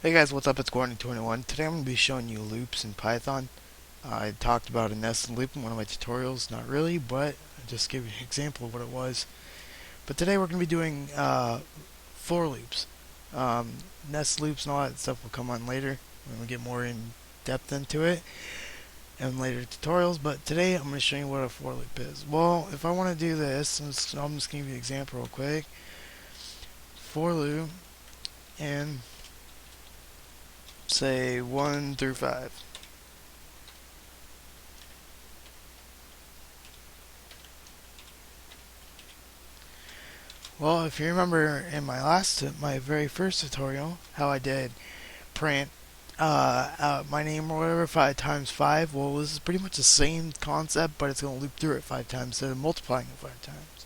Hey guys, what's up? It's Gordon21. Today I'm going to be showing you loops in Python. I talked about a nested loop in one of my tutorials. Not really, but I just gave you an example of what it was. But today we're going to be doing for loops. Um, nested loops and all that stuff will come on later when we get more in depth into it in later tutorials. But today I'm going to show you what a for loop is. Well, if I want to do this, I'm just going to give you an example real quick. For loop in, say, 1 through 5. Well, if you remember in my very first tutorial, how I did print my name or whatever 5 times 5. Well, this is pretty much the same concept, but it's going to loop through it 5 times instead of multiplying it 5 times.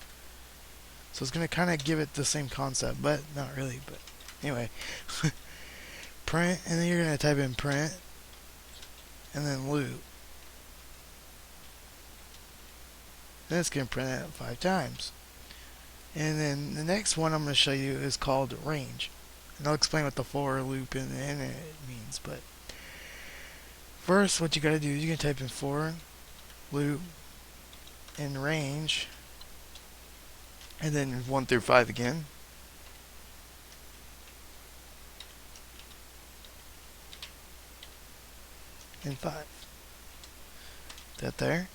So it's going to kind of give it the same concept, but not really. But anyway, print, and then you're going to type in print, and then loop. Then it's going to print it 5 times. And then the next one I'm going to show you is called range. And I'll explain what the for loop in it means. But first, what you got to do is you can type in for loop in range, and then 1 through 5 again. And 5. That there.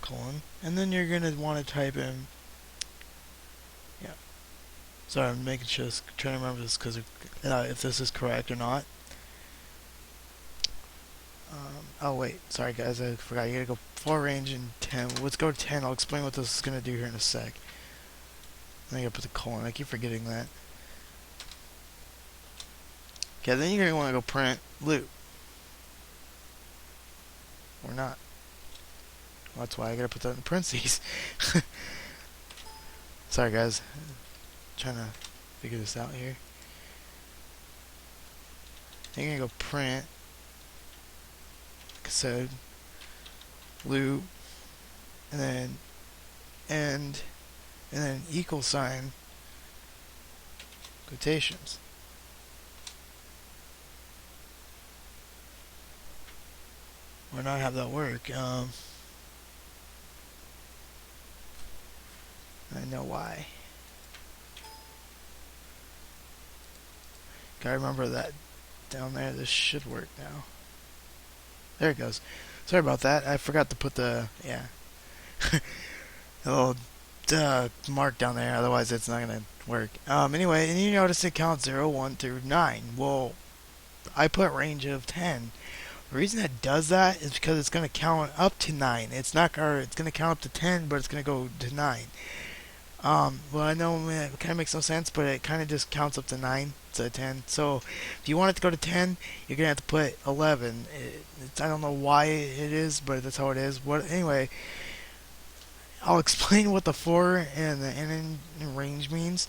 Colon. And then you're going to want to type in. Yeah. Sorry, I'm making sure, trying to remember this because if this is correct or not. Oh wait, sorry guys, I forgot. You gotta go for range and 10. Let's go to 10. I'll explain what this is gonna do here in a sec. Then I gotta put the colon. I keep forgetting that. Okay, then you're gonna want to go print loop or not. Well, that's why I gotta put that in parentheses. Sorry guys, trying to figure this out here. Then you're gonna go print, like I said, loop, and then end, and then equal sign, quotations. Or not have that work. I know why. Gotta remember that down there. This should work now. There it goes. Sorry about that. I forgot to put the a little mark down there. Otherwise, it's not gonna work. Anyway, and you notice it counts 0, 1 through 9. Well, I put range of 10. The reason it does that is because it's gonna count up to 9. It's not, or it's gonna count up to 10, but it's gonna go to 9. Well, I know it kind of makes no sense, but it kind of just counts up to 9 instead of 10. So, if you want it to go to 10, you're going to have to put 11. I don't know why it is, but that's how it is. Anyway, I'll explain what the for and the in range means.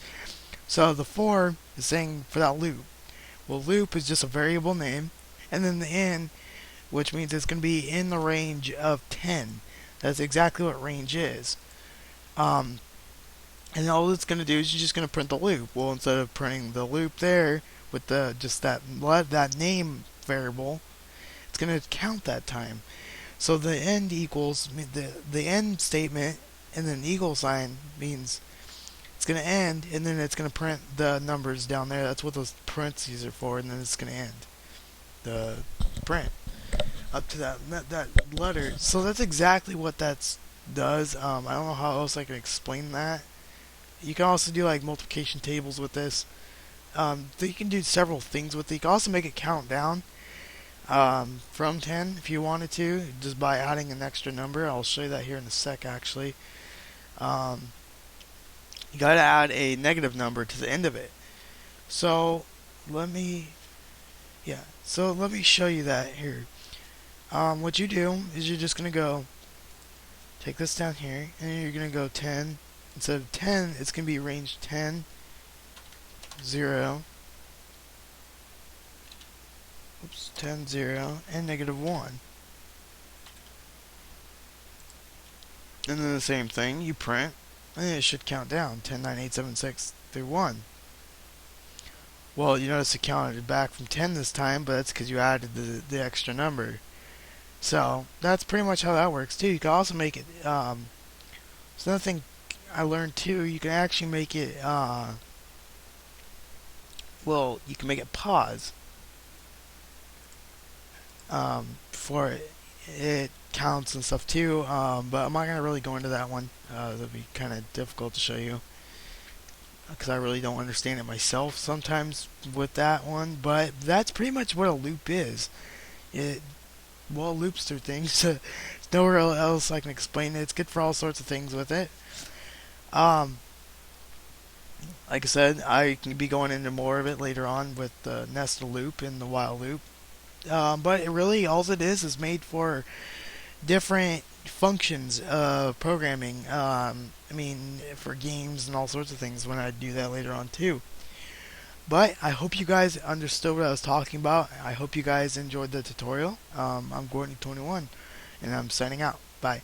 So, the for is saying for that loop. Well, loop is just a variable name, and then the in, which means it's going to be in the range of 10. That's exactly what range is. And all it's going to do is you're just going to print the loop. Well, instead of printing the loop there with just that name variable, it's going to count that time. So the end equals the end statement, and then equal sign means it's going to end, and then it's going to print the numbers down there. That's what those parentheses are for, and then it's going to end the print up to that letter. So that's exactly what that does. I don't know how else I can explain that. You can also do like multiplication tables with this. So you can do several things with it. You can also make it count down from 10 if you wanted to, just by adding an extra number. I'll show you that here in a sec actually. You gotta add a negative number to the end of it. So let me, so let me show you that here. What you do is you're just gonna go take this down here, and you're gonna go 10. Instead of 10, it's going to be range 10, 0, 10, 0, and negative 1. And then the same thing, you print, and it should count down 10, 9, 8, 7, 6 through 1. Well, you notice it counted back from 10 this time, but that's because you added the extra number. So that's pretty much how that works too. You can also make it. So another thing I learned too, you can actually make it. Well, you can make it pause. For it counts and stuff too. But I'm not gonna really go into that one. That'll be kind of difficult to show you because I really don't understand it myself sometimes with that one. But that's pretty much what a loop is. It well loops through things. There's nowhere else I can explain it. It's good for all sorts of things with it. Um, like I said, I can be going into more of it later on with the nested loop and the while loop. But it really all it is made for different functions of programming. I mean, for games and all sorts of things when I do that later on too. But I hope you guys understood what I was talking about. I hope you guys enjoyed the tutorial. I'm Gordon21, and I'm signing out. Bye.